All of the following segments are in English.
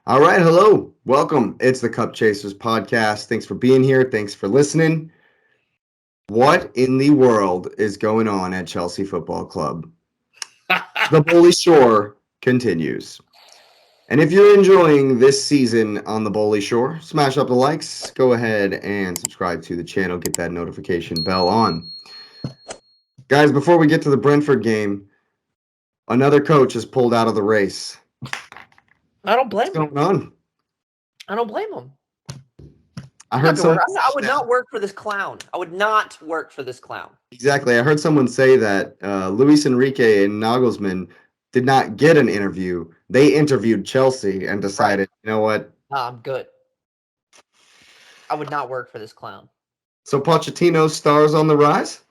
All right, hello. Welcome. It's the Cup Chasers podcast. Thanks for being here. Thanks for listening. What in the world is going on at Chelsea Football Club? The Bully Shore continues. And if you're enjoying this season on the Bully Shore, smash up the likes, go ahead and subscribe to the channel, get that notification bell on. Guys, before we get to the Brentford game, another coach is pulled out of the race. I don't blame What's him. going on? I don't blame him. I heard someone I would not work for this clown. I would not work for this clown. Exactly. I heard someone say that Luis Enrique and Nagelsmann did not get an interview. They interviewed Chelsea and decided, you know what? I'm good. I would not work for this clown. So Pochettino's stars on the rise?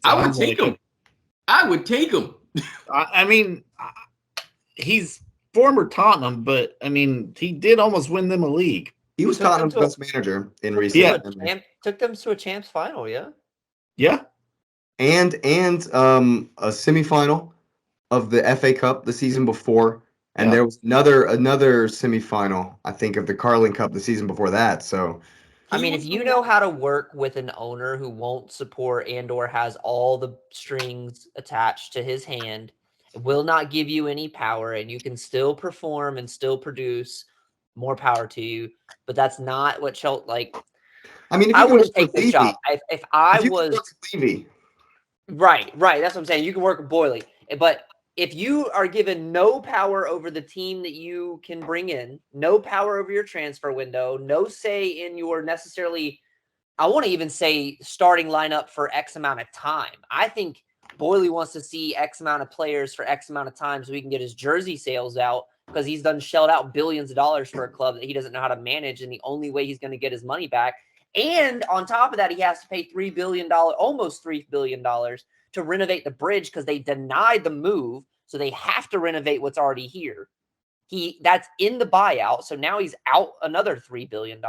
I would take him. I would take him. I mean, he's former Tottenham, but I mean, he did almost win them a league. He was Tottenham's best manager in recent years. Took them to a champs final, yeah. Yeah. And a semifinal of the FA Cup the season before. And there was another semifinal, I think, of the Carling Cup the season before that. So I mean, if you know how to work with an owner who won't support and or has all the strings attached to his hand, will not give you any power, and you can still perform and still produce, more power to you. But that's not what Chelsea like. I mean, if I wouldn't take this job if I was Levy. Right. That's what I'm saying. You can work with Boyley, but if you are given no power over the team that you can bring in, no power over your transfer window, no say in your necessarily, I want to even say starting lineup for X amount of time. I think Boyley wants to see X amount of players for X amount of time so he can get his jersey sales out because he's done shelled out billions of dollars for a club that he doesn't know how to manage. And the only way he's going to get his money back. And on top of that, he has to pay $3 billion, almost $3 billion to renovate the bridge because they denied the move. So they have to renovate what's already here. That's in the buyout. So now he's out another $3 billion.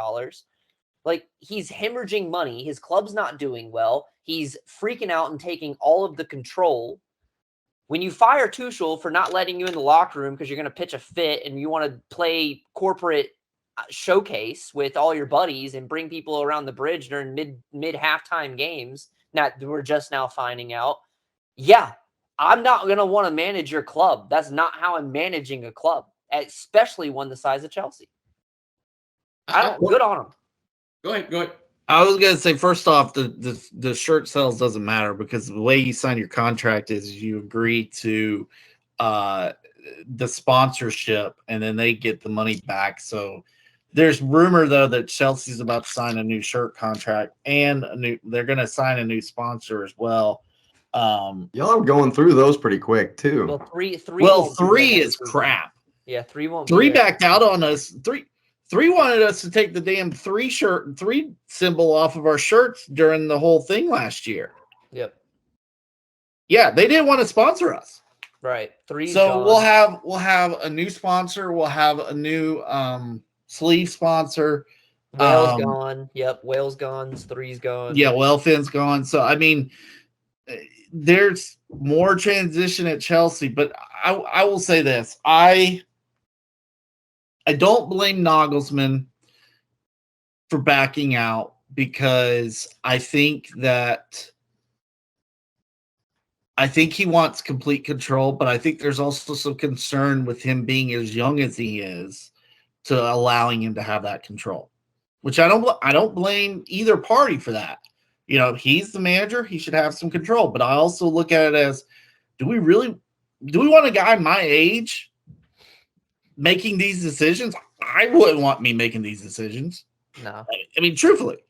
Like, he's hemorrhaging money. His club's not doing well. He's freaking out and taking all of the control. When you fire Tuchel for not letting you in the locker room because you're going to pitch a fit and you want to play corporate showcase with all your buddies and bring people around the bridge during mid halftime games that we're just now finding out. Yeah, I'm not going to want to manage your club. That's not how I'm managing a club, especially one the size of Chelsea. Good on him. Go ahead. I was going to say, first off, the shirt sales doesn't matter because the way you sign your contract is you agree to the sponsorship and then they get the money back. So there's rumor, though, that Chelsea's about to sign a new shirt contract and they're going to sign a new sponsor as well. Y'all are going through those pretty quick, too. Well, three is crap. Yeah, three won't. Three backed out on us. Three wanted us to take the damn three symbol off of our shirts during the whole thing last year. Yep. Yeah, they didn't want to sponsor us. Right. So we'll have a new sponsor. We'll have a new sleeve sponsor. Wales gone. Yep. Wales gone. Three's gone. Yeah, Wellfin's gone. So I mean, there's more transition at Chelsea, but I will say this. I don't blame Nagelsmann for backing out because I think he wants complete control, but I think there's also some concern with him being as young as he is to allowing him to have that control, which I don't blame either party for that. You know, he's the manager, he should have some control, but I also look at it as, do we want a guy my age making these decisions? I wouldn't want me making these decisions. No. I mean, truthfully.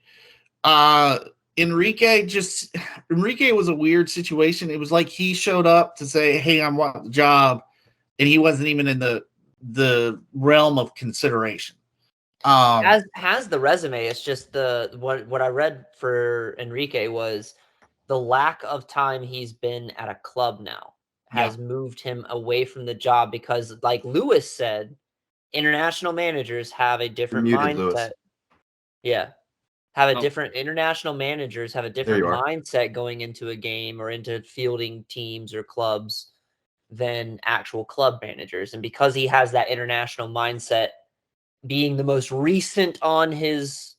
Enrique was a weird situation. It was like he showed up to say, hey, I want the job, and he wasn't even in the realm of consideration. Has the resume. It's just what I read for Enrique was the lack of time he's been at a club now has moved him away from the job because, like Lewis said, international managers have a different mindset. Lewis. Yeah. International managers have a different mindset going into a game or into fielding teams or clubs than actual club managers. And because he has that international mindset, being the most recent on his,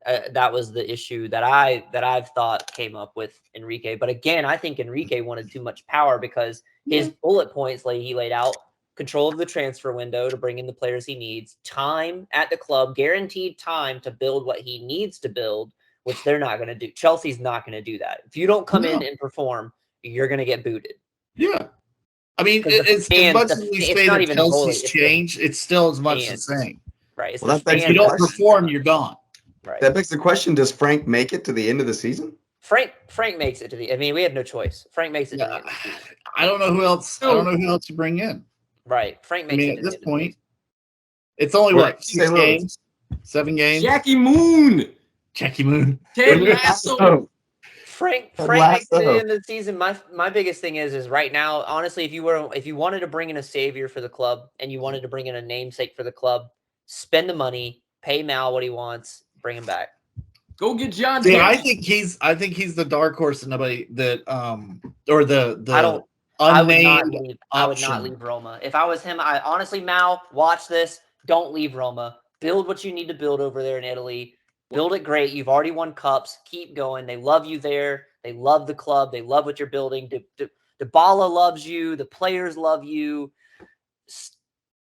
that was the issue that I've thought came up with Enrique. But again, I think Enrique wanted too much power because his bullet points he laid out: control of the transfer window to bring in the players he needs, time at the club, guaranteed time to build what he needs to build, which they're not going to do. Chelsea's not going to do that. If you don't come in and perform, you're going to get booted. Yeah. I mean, it's as much as we say that Chelsea's changed, it's still as much the same. Right. Well, if you don't perform, you're gone. Right. That begs the question: does Frank make it to the end of the season? Frank makes it to the. I mean, we have no choice. Frank makes it to the end of the season. I don't know who else. I don't know who else to bring in. Right. Frank makes it at this point. It's only what, 6 games, 7 games. Jackie Moon. Ted Lasso. Frank makes it to the end of the season. My biggest thing is right now, honestly, if you wanted to bring in a savior for the club and you wanted to bring in a namesake for the club, spend the money, pay Mal what he wants, bring him back. Go get John. See, I think he's the dark horse and nobody that or the I would not leave Roma. If I was him, I honestly, Mal, watch this. Don't leave Roma. Build what you need to build over there in Italy. Build it great. You've already won cups. Keep going. They love you there. They love the club. They love what you're building. Dybala loves you. The players love you.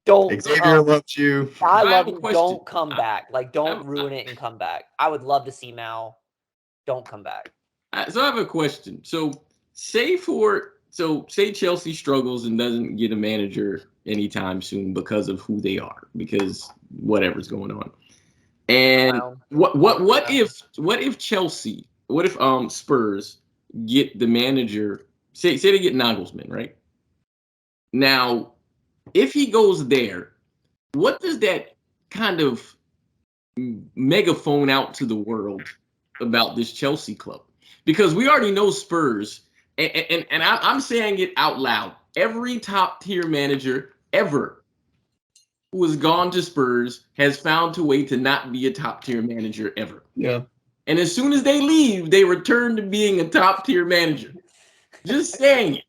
Xavier loves you. I love you. Don't come back. Don't ruin it and come back. I would love to see Mal. Don't come back. So I have a question. So say Chelsea struggles and doesn't get a manager anytime soon because of who they are, because whatever's going on. And what if Chelsea, what if Spurs get the manager, say they get Nagelsmann, right? Now, if he goes there, what does that kind of megaphone out to the world about this Chelsea club? Because we already know Spurs, and I'm saying it out loud. Every top tier manager ever who has gone to Spurs has found a way to not be a top tier manager ever. Yeah. And as soon as they leave, they return to being a top tier manager. Just saying it.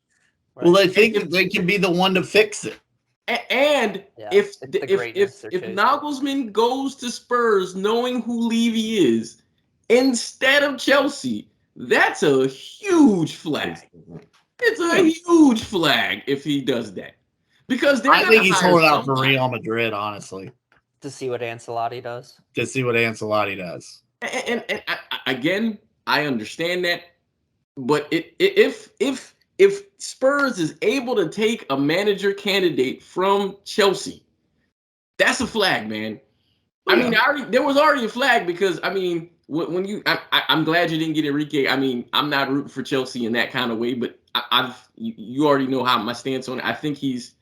Right. Well, they think they can be the one to fix it. And if Nagelsmann goes to Spurs knowing who Levy is instead of Chelsea, that's a huge flag. It's a huge flag if he does that. Because I think he's holding out for Real Madrid, honestly. To see what Ancelotti does. And again, I understand that. But if Spurs is able to take a manager candidate from Chelsea, that's a flag, man. I mean, there was already a flag because, I mean, I'm glad you didn't get Enrique. I mean, I'm not rooting for Chelsea in that kind of way, but you already know how my stance on it. I think he's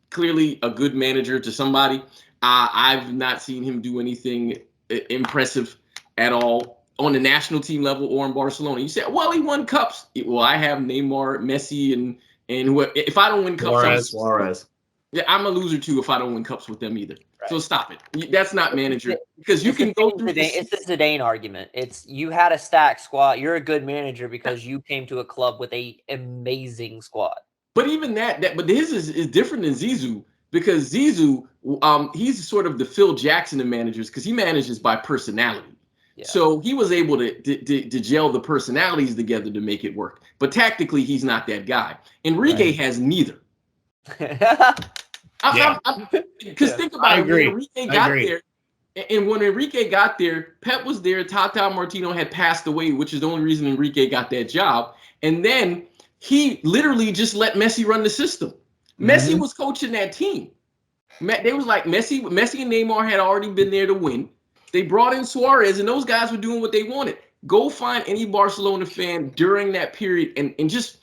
clearly a good manager to somebody. I've not seen him do anything impressive at all on the national team level or in Barcelona. You said, well, he won cups. Well, I have Neymar, Messi, and if I don't win cups, Suarez. Yeah, I'm a loser too if I don't win cups with them either. Right. So stop it. That's not manager because you can go through. It's the Zidane argument. It's you had a stacked squad. You're a good manager because you came to a club with an amazing squad. But even but his is different than Zizou because Zizou, he's sort of the Phil Jackson of managers because he manages by personality. Yeah. So he was able to gel the personalities together to make it work. But tactically, he's not that guy. Enrique has neither. Because think about it, when Enrique got there, and when Enrique got there, Pep was there, Tata Martino had passed away, which is the only reason Enrique got that job. And then he literally just let Messi run the system. Mm-hmm. Messi was coaching that team. They was like Messi and Neymar had already been there to win. They brought in Suarez, and those guys were doing what they wanted. Go find any Barcelona fan during that period and just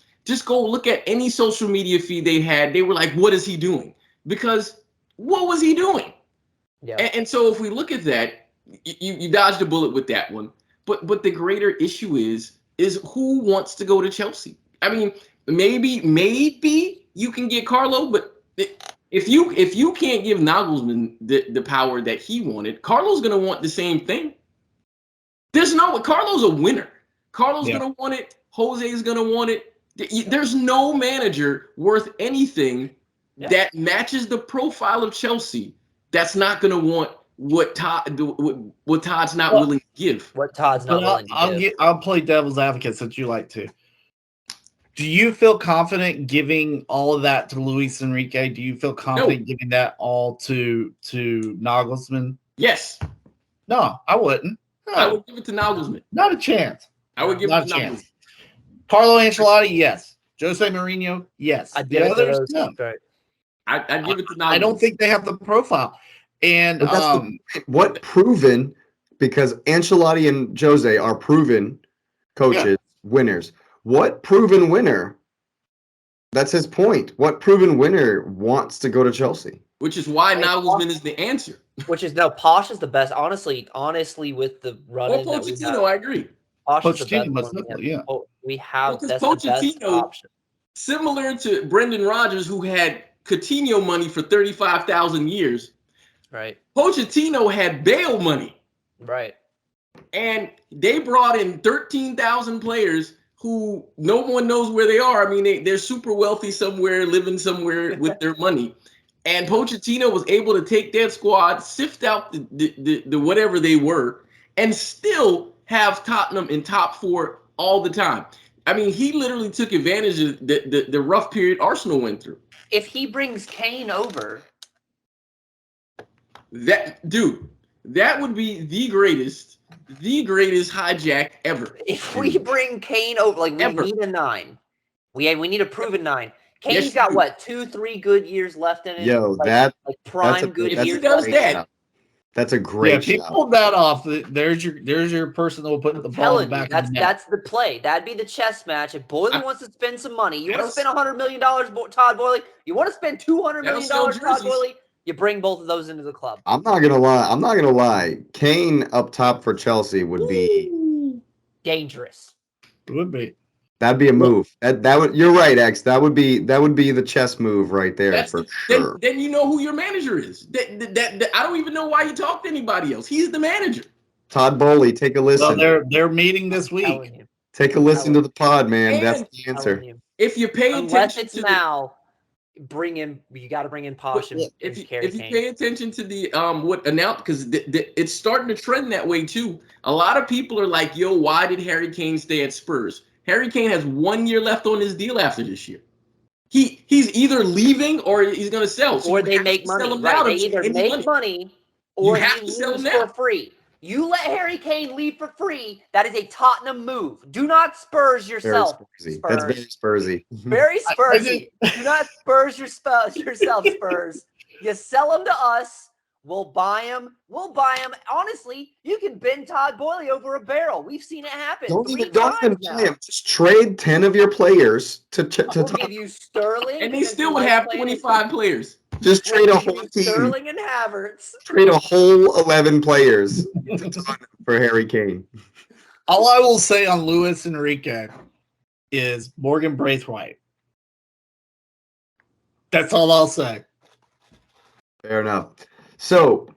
go look at any social media feed they had. They were like, what is he doing? Because what was he doing? Yeah. And so if we look at that, you dodged a bullet with that one. But the greater issue is who wants to go to Chelsea? I mean, maybe you can get Carlo, but if you can't give Nagelsmann the power that he wanted, Carlo's going to want the same thing. Carlo's a winner. Carlo's going to want it. Jose's going to want it. There's no manager worth anything that matches the profile of Chelsea that's not going to want what Todd's not willing to give. What Todd's not willing to give. I'll play devil's advocate since you like to. Do you feel confident giving all of that to Luis Enrique? Do you feel confident giving that all to Nagelsmann? Yes. No, I wouldn't. No. I would give it to Nagelsmann. Not a chance. I would give it to Nagelsmann. Carlo Ancelotti, yes. Jose Mourinho, yes. I'd give it to those. No. I'd give it to Nagelsmann. I don't think they have the profile. And what proven, because Ancelotti and Jose are proven coaches, winners. What proven winner? That's his point. What proven winner wants to go to Chelsea? Which is why Nagelsmann is the answer. Which is Poch is the best. Honestly, with the running. Well, Pochettino, I agree. Pochettino, most definitely, yeah. We have that's the best option. Similar to Brendan Rodgers, who had Coutinho money for 35,000 years. Right. Pochettino had Bale money. Right. And they brought in 13,000 players who no one knows where they are. I mean, they're super wealthy somewhere, living somewhere with their money. And Pochettino was able to take that squad, sift out the whatever they were, and still have Tottenham in top 4 all the time. I mean, he literally took advantage of the rough period Arsenal went through. If he brings Kane over, that would be the greatest hijack ever. If we bring Kane over, we need a 9. We need a proven 9. Kane's got 2-3 good years left in it. Yo, prime good years. If he does that, that's a great. If he pulled that off, there's your person that will put the ball in the back. That's the play. That'd be the chess match. If Boyley wants to spend some money, you want to spend $100 million, Todd Boyley. You want to spend $200 million, Todd Boyley. You bring both of those into the club. I'm not gonna lie. Kane up top for Chelsea would be dangerous. It would be. That'd be a move. That would. You're right, X. That would be the chess move right there for sure. Then you know who your manager is. That I don't even know why you talk to anybody else. He's the manager. Todd Boehly, take a listen. Well, they're meeting this week. Take a listen to the pod, man. That's the answer. If you pay attention, unless it's now. You got to bring in Poch. If you pay attention to the what announced, because it's starting to trend that way too. A lot of people are like, "Yo, why did Harry Kane stay at Spurs?" Harry Kane has 1 year left on his deal after this year. He's either leaving or he's going to sell. So or they make money. Right? They either make money or he leaves for free. You let Harry Kane leave for free. That is a Tottenham move. Do not Spurs yourself. That's very Spursy. Very Spursy. Do not Spurs yourself, Spurs. You sell them to us. We'll buy him. Honestly, you can bend Todd Boehly over a barrel. We've seen it happen. Don't even buy him. Just trade 10 of your players to give you Sterling, and they still would have 25 players. Just trade a whole team. Sterling and Havertz. Trade a whole 11 players for Harry Kane. All I will say on Luis Enrique is Morgan Braithwaite. That's all I'll say. Fair enough. So,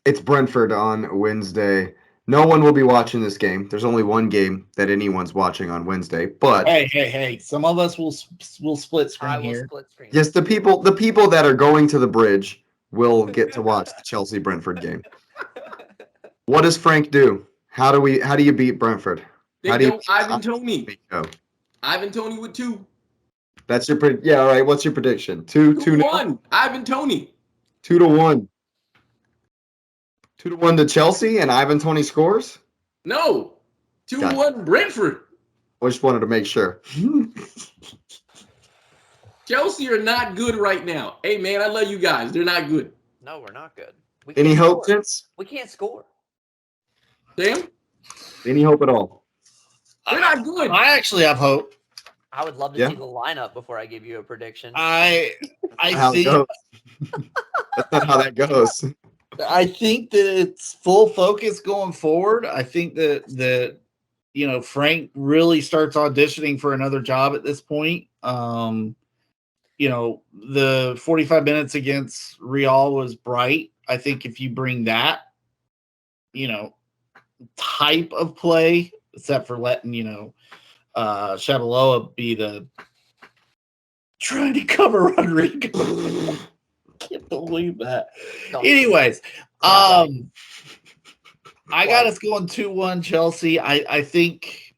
it's Brentford on Wednesday. No one will be watching this game. There's only one game that anyone's watching on Wednesday. But hey, some of us will split screen here. Yes, the people that are going to the bridge will get to watch the Chelsea Brentford game. What does Frank do? How do you beat Brentford? How do you Ivan Toney? Ivan Toney with 2. That's your all right. What's your prediction? 2-1. Ivan Toney. 2-1. 2-1 to Chelsea and Ivan Toney scores? No. 2-1 Brentford. I just wanted to make sure. Chelsea are not good right now. Hey, man, I love you guys. They're not good. No, we're not good. Any hope, Vince? We can't score. Damn. Any hope at all? They're not good. I actually have hope. I would love to see the lineup before I give you a prediction. I think that's not how that goes. I think that it's full focus going forward. I think that Frank really starts auditioning for another job at this point. The 45 minutes against Real was bright. I think if you bring that, type of play, except for letting, Shabalala be the trying to cover Rodrigo. I can't believe that. Anyways, I got us going 2-1 Chelsea. I think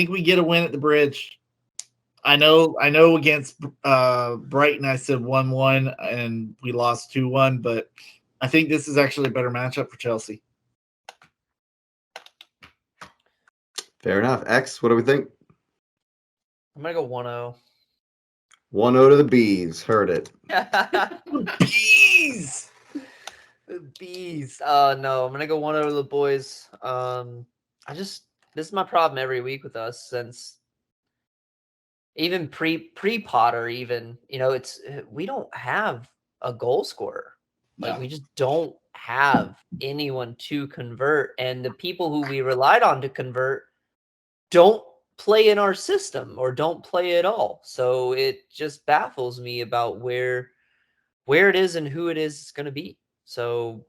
we get a win at the Bridge. I know against Brighton I said 1-1 and we lost 2-1, but I think this is actually a better matchup for Chelsea. Fair enough. X, what do we think? I'm going to go 1-0. 1-0 to the Bees. Heard it. Bees! The Bees. No, I'm going to go 1-0 to the boys. This is my problem every week with us since even pre-Potter even, we don't have a goal scorer. Like, we just don't have anyone to convert. And the people who we relied on to convert don't play in our system or don't play at all. So it just baffles me about where it is and who it is going to be. So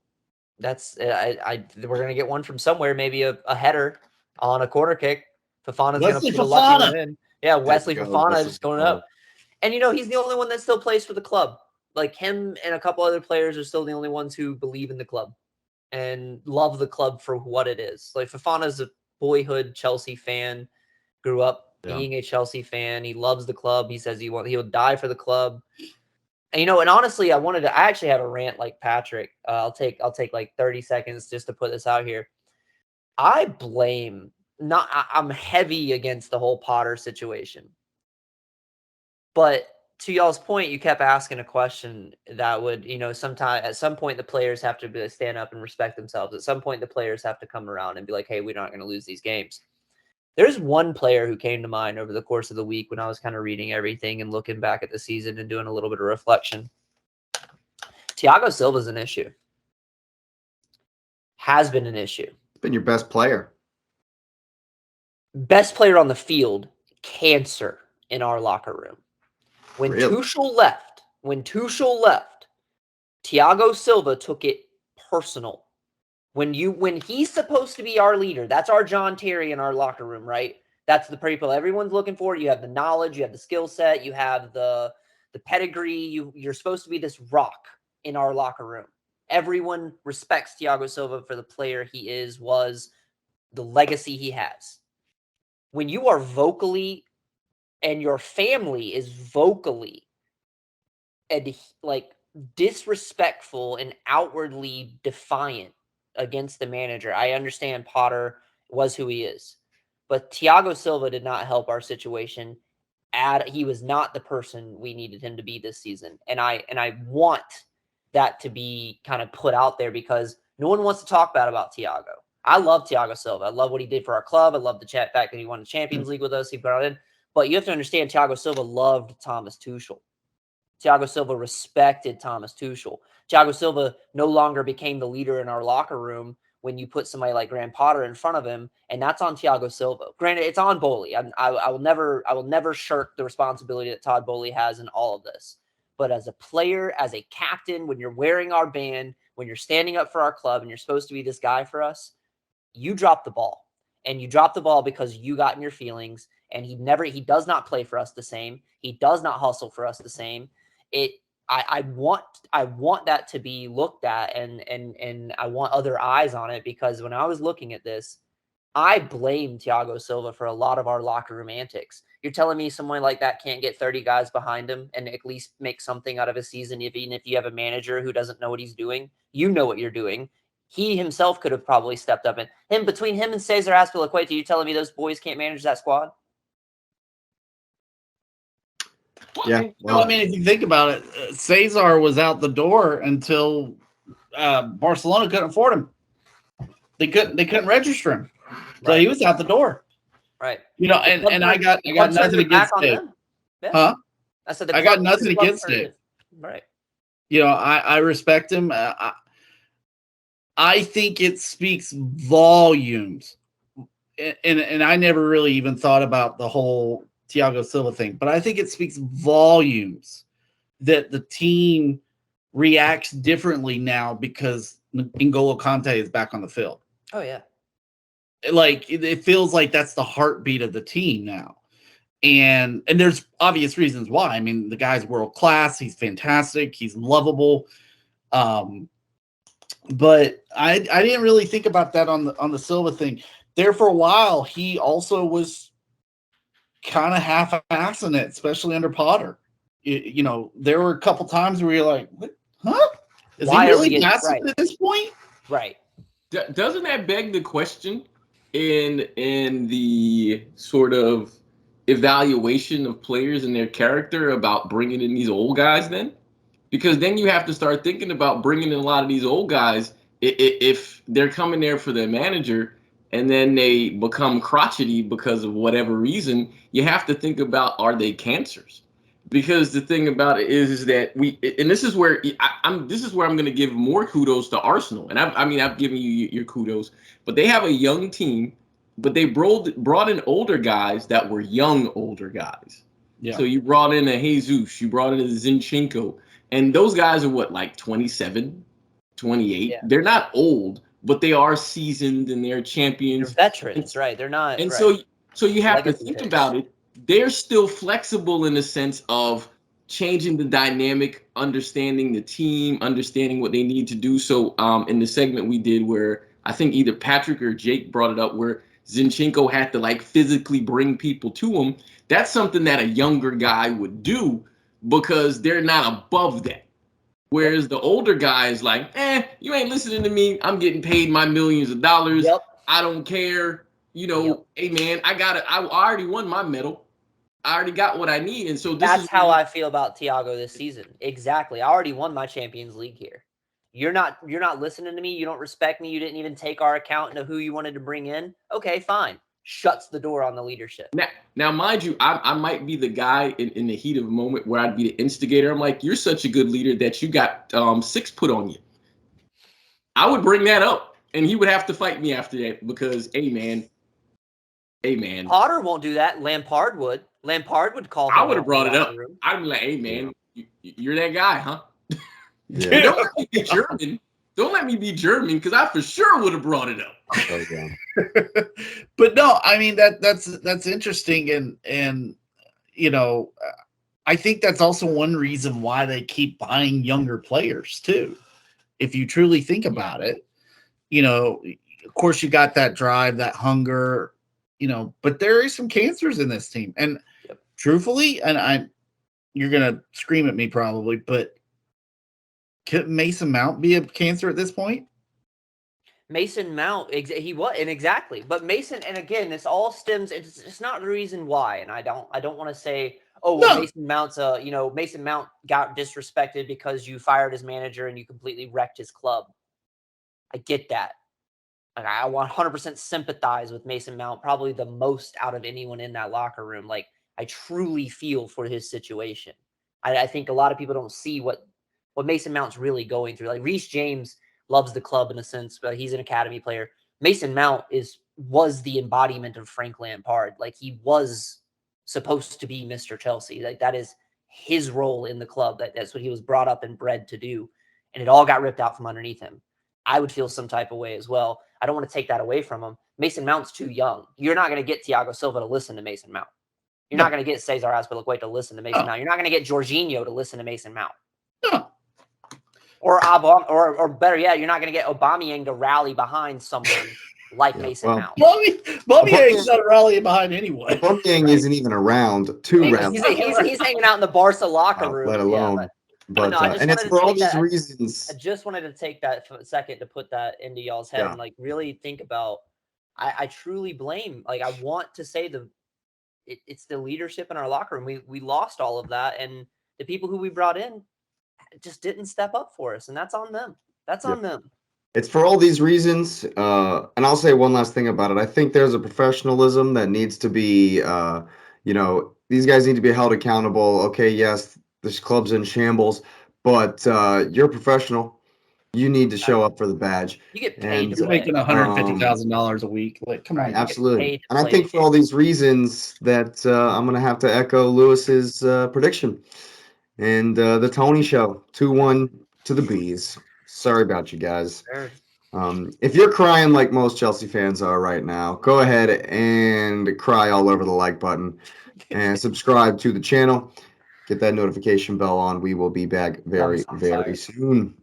that's we're going to get one from somewhere, maybe a header on a corner kick. Fofana's going to put a lucky one in. Yeah, Wesley Fofana just going up. And, he's the only one that still plays for the club. Like, him and a couple other players are still the only ones who believe in the club and love the club for what it is. Like, Fofana's a boyhood Chelsea fan, grew up being a Chelsea fan. He loves the club. He says he'll die for the club. And, and honestly, I actually have a rant like Patrick. I'll take like 30 seconds just to put this out here. I'm heavy against the whole Potter situation. But to y'all's point, you kept asking a question that would, at some point the players have to stand up and respect themselves. At some point the players have to come around and be like, hey, we're not going to lose these games. There's one player who came to mind over the course of the week when I was kind of reading everything and looking back at the season and doing a little bit of reflection. Thiago Silva's an issue. Has been an issue. Been your best player. Best player on the field, cancer in our locker room. When Tuchel left, Thiago Silva took it personal. When he's supposed to be our leader, that's our John Terry in our locker room, right? That's the people everyone's looking for. You have the knowledge, you have the skill set, you have the pedigree. You're supposed to be this rock in our locker room. Everyone respects Thiago Silva for the player he was, the legacy he has. When you are vocally, and your family is vocally and like disrespectful and outwardly defiant against the manager, I understand Potter was who he is, but Thiago Silva did not help our situation. He was not the person we needed him to be this season. And I want that to be kind of put out there because no one wants to talk bad about Thiago. I love Thiago Silva. I love what he did for our club. I love the fact that he won the Champions League with us. He brought it in. But you have to understand, Thiago Silva loved Thomas Tuchel. Thiago Silva respected Thomas Tuchel. Thiago Silva no longer became the leader in our locker room when you put somebody like Graham Potter in front of him, and that's on Thiago Silva. Granted, it's on Bowley. I will never shirk the responsibility that Todd Bowley has in all of this. But as a player, as a captain, when you're wearing our band, when you're standing up for our club, and you're supposed to be this guy for us, you dropped the ball. And you dropped the ball because you got in your feelings, and he does not play for us the same. He does not hustle for us the same. I want that to be looked at and I want other eyes on it, because when I was looking at this, I blame Thiago Silva for a lot of our locker room antics. You're telling me someone like that can't get 30 guys behind him and at least make something out of a season, even if you have a manager who doesn't know what he's doing? You know what you're doing. He himself could have probably stepped up. And between him and Cesar Azpilicueta, you telling me those boys can't manage that squad? Yeah. Well, I mean, if you think about it, Cesar was out the door until Barcelona couldn't afford him. They couldn't register him. So he was out the door. Right. And I got nothing against Dave. Yeah. Huh? I said I got nothing against Dave. Right. I respect him. I think it speaks volumes. And I never really even thought about the whole Thiago Silva thing, but I think it speaks volumes that the team reacts differently now because N'Golo Kante is back on the field. Oh yeah. Like it feels like that's the heartbeat of the team now. And there's obvious reasons why. I mean, the guy's world class. He's fantastic. He's lovable. But I didn't really think about that on the Silva thing. There for a while, he also was kind of half-assing it, especially under Potter. There were a couple times where you're like, what? Huh? Is he really passing at this point? Right. Doesn't that beg the question in the sort of evaluation of players and their character about bringing in these old guys then? Because then you have to start thinking about bringing in a lot of these old guys if they're coming there for their manager and then they become crotchety because of whatever reason. You have to think about, are they cancers? Because the thing about it is that this is where I'm going to give more kudos to Arsenal. And I've given you your kudos, but they have a young team, but they brought in older guys that were young older guys. Yeah. So you brought in a Jesus, you brought in a Zinchenko, and those guys are what, like 27, 28. Yeah. They're not old, but they are seasoned and they're champions. They're veterans, right? They're not. And right. so you have to think about it. They're still flexible in the sense of changing the dynamic, understanding the team, understanding what they need to do. So in the segment we did where I think either Patrick or Jake brought it up where Zinchenko had to like physically bring people to him. That's something that a younger guy would do because they're not above that. Whereas the older guy is like, you ain't listening to me. I'm getting paid my millions of dollars. Yep. I don't care. Hey, man, I already won my medal. I already got what I need. And so that's how I feel about Thiago this season. Exactly. I already won my Champions League here. You're not listening to me. You don't respect me. You didn't even take our account into who you wanted to bring in. Okay, fine. Shuts the door on the leadership. Now mind you, I might be the guy in the heat of the moment where I'd be the instigator. I'm like, you're such a good leader that you got 6 put on you. I would bring that up, and he would have to fight me after that because, hey, man. Potter won't do that. Lampard would. Lampard would call him. I would have brought it up. I'd be like, hey, man, you're that guy, huh? Yeah. Don't let me be German. Don't let me be German because I for sure would have brought it up. Okay. But no, I mean that's interesting, and I think that's also one reason why they keep buying younger players too. If you truly think about it, of course you got that drive, that hunger, but there is some cancers in this team, and truthfully, and you're gonna scream at me probably, but could Mason Mount be a cancer at this point? Mason Mount, he was, and exactly. But Mason, and again, this all stems. It's not the reason why, and I don't want to say, Mason Mount's Mason Mount got disrespected because you fired his manager and you completely wrecked his club. I get that. Like, I 100% sympathize with Mason Mount, probably the most out of anyone in that locker room. Like, I truly feel for his situation. I think a lot of people don't see what Mason Mount's really going through. Like, Reece James loves the club in a sense, but he's an academy player. Mason Mount was the embodiment of Frank Lampard. Like, he was supposed to be Mr. Chelsea. Like, that is his role in the club. That's what he was brought up and bred to do. And it all got ripped out from underneath him. I would feel some type of way as well. I don't want to take that away from him. Mason Mount's too young. You're not going to get Thiago Silva to listen to Mason Mount. You're not going to get Cesar Azpilicueta to listen to Mason Mount. You're not going to get Jorginho to listen to Mason Mount. No. Or better yet, you're not going to get Aubameyang to rally behind someone like Mason Mount. Aubameyang's not rallying behind anyone. Aubameyang isn't even around to rally. He's hanging out in the Barca locker room. Let alone. But and it's for all these reasons. I just wanted to take that second to put that into y'all's head and like really think about. I truly blame. Like, I want to say it's the leadership in our locker room. We lost all of that, and the people who we brought in just didn't step up for us, and that's on them. That's on them. It's for all these reasons, and I'll say one last thing about it. I think there's a professionalism that needs to be, these guys need to be held accountable. Okay, yes, this club's in shambles, but you're a professional. You need to show up for the badge. You get paid. You're making $150,000 a week. Like, come on. Absolutely. And I think for all these reasons that I'm going to have to echo Lewis's prediction. And the Toney show, 2-1 to the Bees. Sorry about you guys. If you're crying like most Chelsea fans are right now, go ahead and cry all over the like button and subscribe to the channel. Get that notification bell on. We will be back very, very soon.